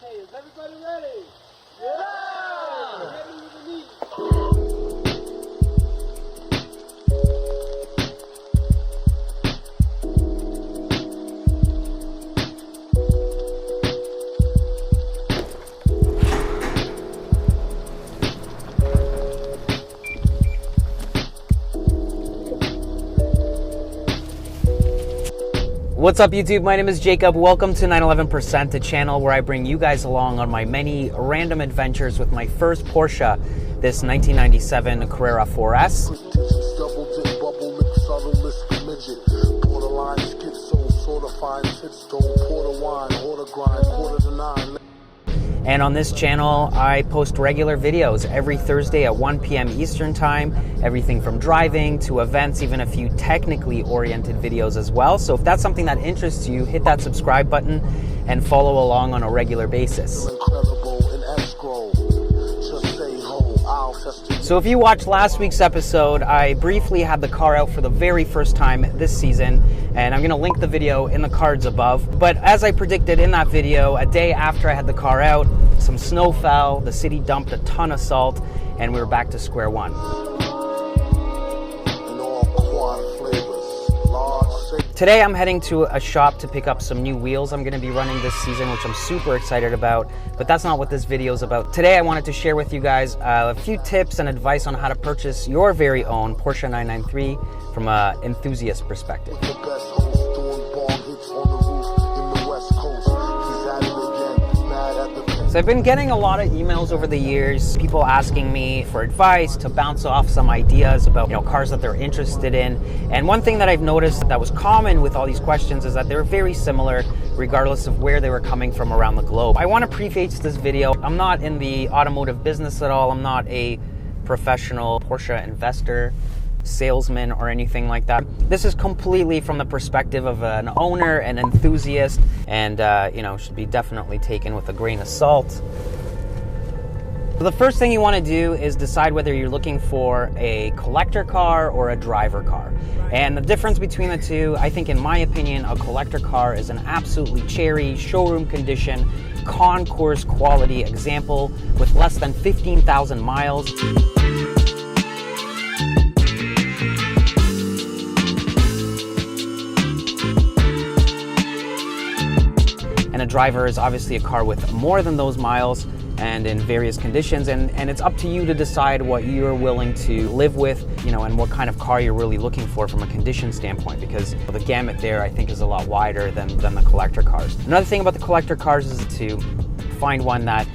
Hey, is everybody ready? Yeah! Ready with the meat. What's up YouTube? My name is Jacob. Welcome to 911%, a channel where I bring you guys along on my many random adventures with my first Porsche, this 1997 Carrera 4S. And on this channel, I post regular videos every Thursday at 1 p.m. Eastern Time, everything from driving to events, even a few technically oriented videos as well. So if that's something that interests you, hit that subscribe button and follow along on a regular basis. So if you watched last week's episode, I briefly had the car out for the very first time this season, and I'm gonna link the video in the cards above. But as I predicted in that video, a day after I had the car out, some snow fell, the city dumped a ton of salt, and we were back to square one. Today I'm heading to a shop to pick up some new wheels I'm going to be running this season, which I'm super excited about, but that's not what this video is about. Today I wanted to share with you guys a few tips and advice on how to purchase your very own Porsche 993 from an enthusiast perspective. So I've been getting a lot of emails over the years, people asking me for advice to bounce off some ideas about, cars that they're interested in. And one thing that I've noticed that was common with all these questions is that they're very similar regardless of where they were coming from around the globe. I want to preface this video. I'm not in the automotive business at all. I'm not a professional Porsche investor, salesman, or anything like that. This is completely from the perspective of an owner, an enthusiast, and should be definitely taken with a grain of salt. So the first thing you want to do is decide whether you're looking for a collector car or a driver car. And the difference between the two, I think in my opinion, a collector car is an absolutely cherry, showroom condition, concours quality example with less than 15,000 miles. And a driver is obviously a car with more than those miles and in various conditions, and it's up to you to decide what you're willing to live with, and what kind of car you're really looking for from a condition standpoint, because the gamut there I think is a lot wider than the collector cars. Another thing about the collector cars is to find one that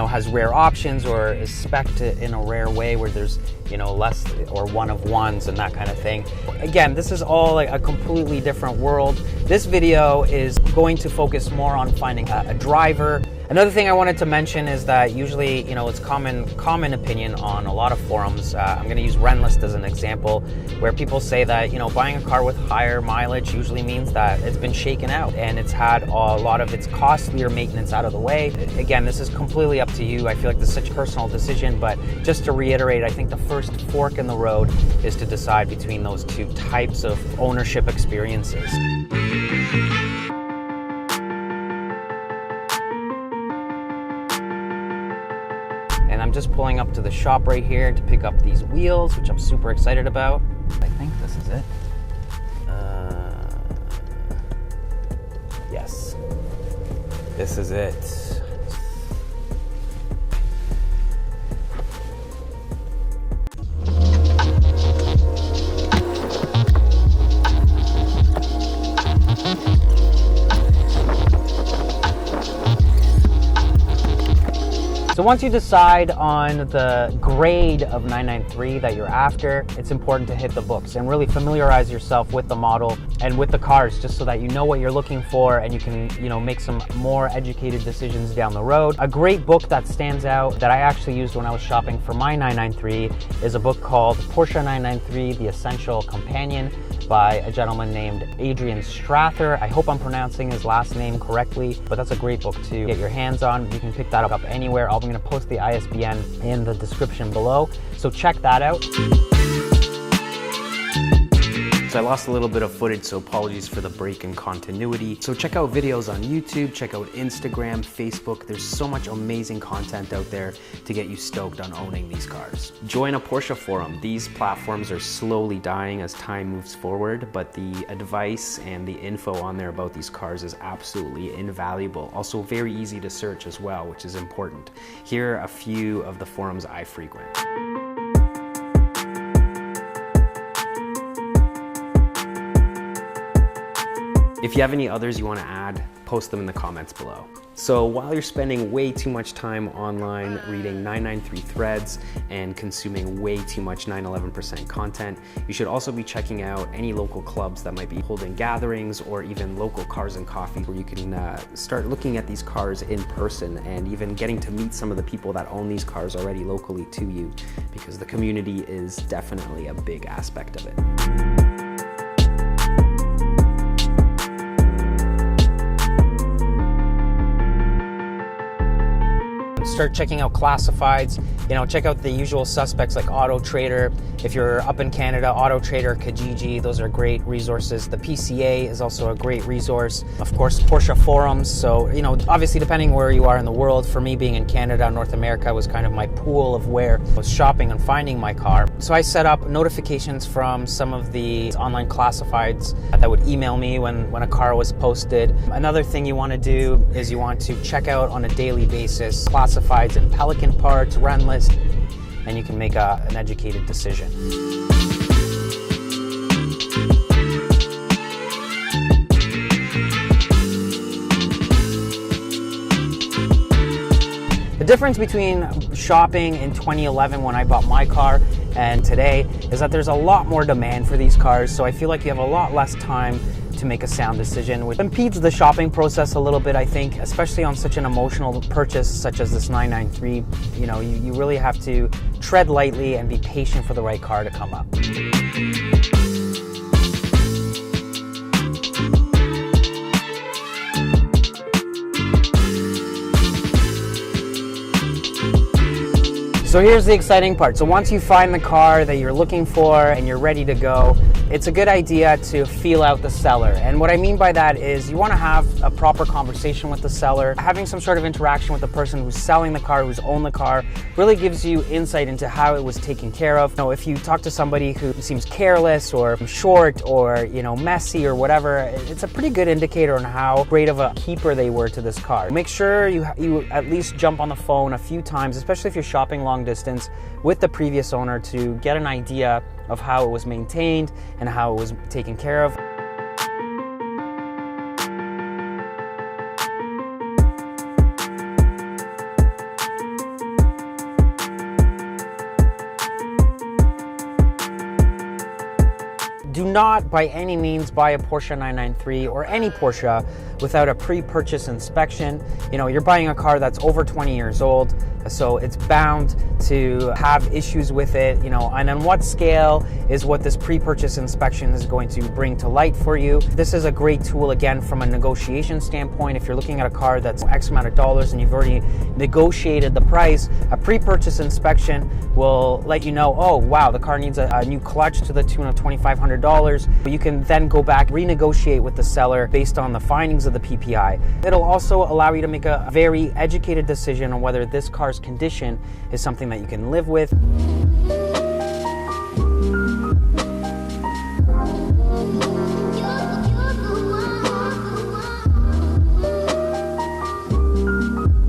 has rare options or is spec'd in a rare way where there's less or one of ones and that kind of thing. Again, this is all a completely different world. This video is going to focus more on finding a driver. Another thing I wanted to mention is that usually, it's common opinion on a lot of forums. I'm going to use Renlist as an example, where people say that, buying a car with higher mileage usually means that it's been shaken out and it's had a lot of its costlier maintenance out of the way. Again, this is completely up to you. I feel like this is such a personal decision, but just to reiterate, I think the first fork in the road is to decide between those two types of ownership experiences. And I'm just pulling up to the shop right here to pick up these wheels, which I'm super excited about. I think this is it. Yes, this is it. So once you decide on the grade of 993 that you're after, it's important to hit the books and really familiarize yourself with the model and with the cars, just so that you know what you're looking for and you can, make some more educated decisions down the road. A great book that stands out that I actually used when I was shopping for my 993 is a book called Porsche 993, The Essential Companion by a gentleman named Adrian Strather. I hope I'm pronouncing his last name correctly, but that's a great book to get your hands on. You can pick that up anywhere. I'm going to post the ISBN in the description below, so check that out. So I lost a little bit of footage, so apologies for the break in continuity. So check out videos on YouTube, check out Instagram, Facebook. There's so much amazing content out there to get you stoked on owning these cars. Join a Porsche forum. These platforms are slowly dying as time moves forward, but the advice and the info on there about these cars is absolutely invaluable. Also very easy to search as well, which is important. Here are a few of the forums I frequent. If you have any others you want to add, post them in the comments below. So while you're spending way too much time online reading 993 threads and consuming way too much 911% content, you should also be checking out any local clubs that might be holding gatherings, or even local Cars and Coffee, where you can start looking at these cars in person and even getting to meet some of the people that own these cars already locally to you, because the community is definitely a big aspect of it. Start checking out classifieds, check out the usual suspects like Auto Trader. If you're up in Canada, Auto Trader, Kijiji, those are great resources. The PCA is also a great resource. Of course, Porsche forums. So, obviously depending where you are in the world, for me being in Canada, North America was kind of my pool of where I was shopping and finding my car. So I set up notifications from some of the online classifieds that would email me when a car was posted. Another thing you want to do is you want to check out on a daily basis classifieds in Pelican Parts, Renlist, and you can make an educated decision. The difference between shopping in 2011 when I bought my car and today is that there's a lot more demand for these cars, so I feel like you have a lot less time to make a sound decision, which impedes the shopping process a little bit, I think, especially on such an emotional purchase such as this 993. You really have to tread lightly and be patient for the right car to come up. So here's the exciting part. So once you find the car that you're looking for and you're ready to go, it's a good idea to feel out the seller. And what I mean by that is you want to have a proper conversation with the seller. Having some sort of interaction with the person who's selling the car, who's owned the car, really gives you insight into how it was taken care of. If you talk to somebody who seems careless or short or messy or whatever, it's a pretty good indicator on how great of a keeper they were to this car. Make sure you at least jump on the phone a few times, especially if you're shopping long distance, with the previous owner to get an idea of how it was maintained and how it was taken care of. Do not by any means buy a Porsche 993 or any Porsche without a pre-purchase inspection. You're buying a car that's over 20 years old, so it's bound to have issues with it, and on what scale is what this pre-purchase inspection is going to bring to light for you. This is a great tool, again, from a negotiation standpoint. If you're looking at a car that's X amount of dollars and you've already negotiated the price, a pre-purchase inspection will let you know, oh wow, the car needs a new clutch to the tune of $2,500. You can then go back, renegotiate with the seller based on the findings of the PPI. It'll also allow you to make a very educated decision on whether this car's condition is something that you can live with.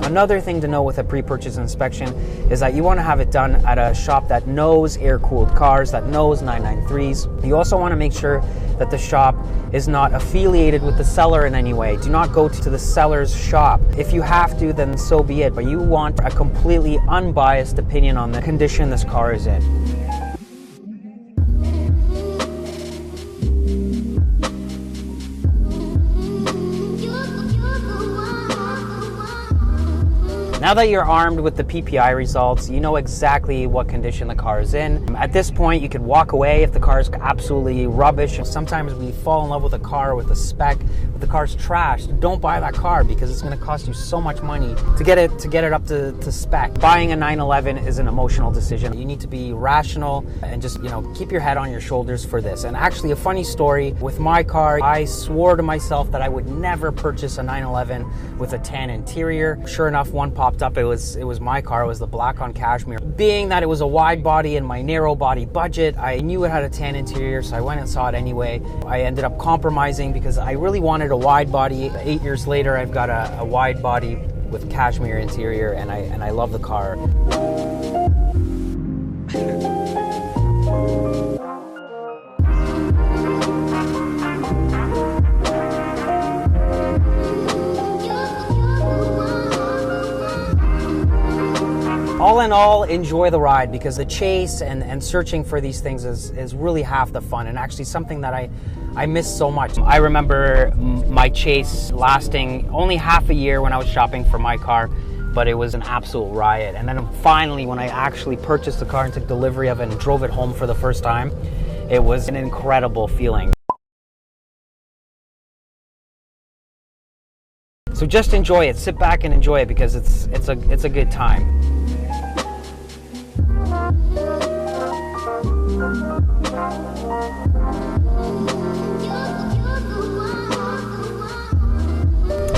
Another thing to know with a pre-purchase inspection is that you want to have it done at a shop that knows air-cooled cars, that knows 993s. You also want to make sure that the shop is not affiliated with the seller in any way. Do not go to the seller's shop. If you have to, then so be it, but you want a completely unbiased opinion on the condition this car is in. Now that you're armed with the PPI results, you know exactly what condition the car is in. At this point, you can walk away if the car is absolutely rubbish. Sometimes we fall in love with a car, with a spec, with the car's trashed, don't buy that car because it's going to cost you so much money to get it up to spec. Buying a 911 is an emotional decision. You need to be rational and just, keep your head on your shoulders for this. And actually, a funny story with my car, I swore to myself that I would never purchase a 911 with a tan interior. Sure enough, one popped up. It was my car. It was the black on cashmere. Being that it was a wide body in my narrow body budget, I knew it had a tan interior, so I went and saw it anyway. I ended up compromising because I really wanted a wide body. 8 years later, I've got a wide body with cashmere interior, and I love the car. All in all, enjoy the ride, because the chase and searching for these things is really half the fun, and actually something that I miss so much. I remember my chase lasting only half a year when I was shopping for my car, but it was an absolute riot. And then finally, when I actually purchased the car and took delivery of it and drove it home for the first time, it was an incredible feeling. So just enjoy it. Sit back and enjoy it, because it's a good time.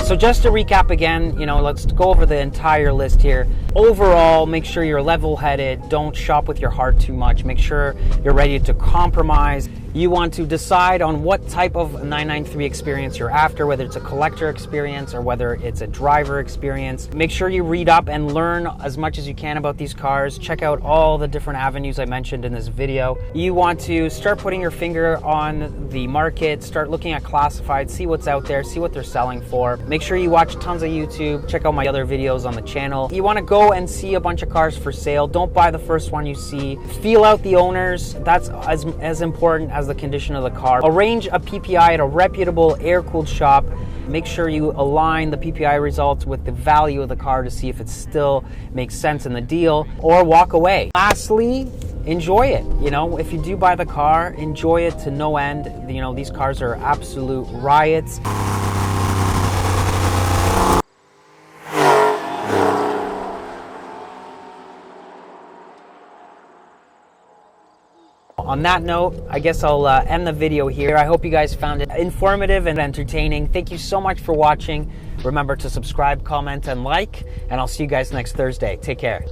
So just to recap again, let's go over the entire list here. Overall, make sure you're level-headed. Don't shop with your heart too much. Make sure you're ready to compromise. You want to decide on what type of 993 experience you're after, whether it's a collector experience or whether it's a driver experience. Make sure you read up and learn as much as you can about these cars. Check out all the different avenues I mentioned in this video. You want to start putting your finger on the market, start looking at classifieds, see what's out there, see what they're selling for. Make sure you watch tons of YouTube, check out my other videos on the channel. You want to go and see a bunch of cars for sale. Don't buy the first one you see. Feel out the owners. That's as important as the condition of the car. Arrange a PPI at a reputable air-cooled shop. Make sure you align the PPI results with the value of the car to see if it still makes sense in the deal, or walk away. Lastly, enjoy it. If you do buy the car, enjoy it to no end. These cars are absolute riots. On that note, I guess I'll end the video here. I hope you guys found it informative and entertaining. Thank you so much for watching. Remember to subscribe, comment, and like, and I'll see you guys next Thursday. Take care.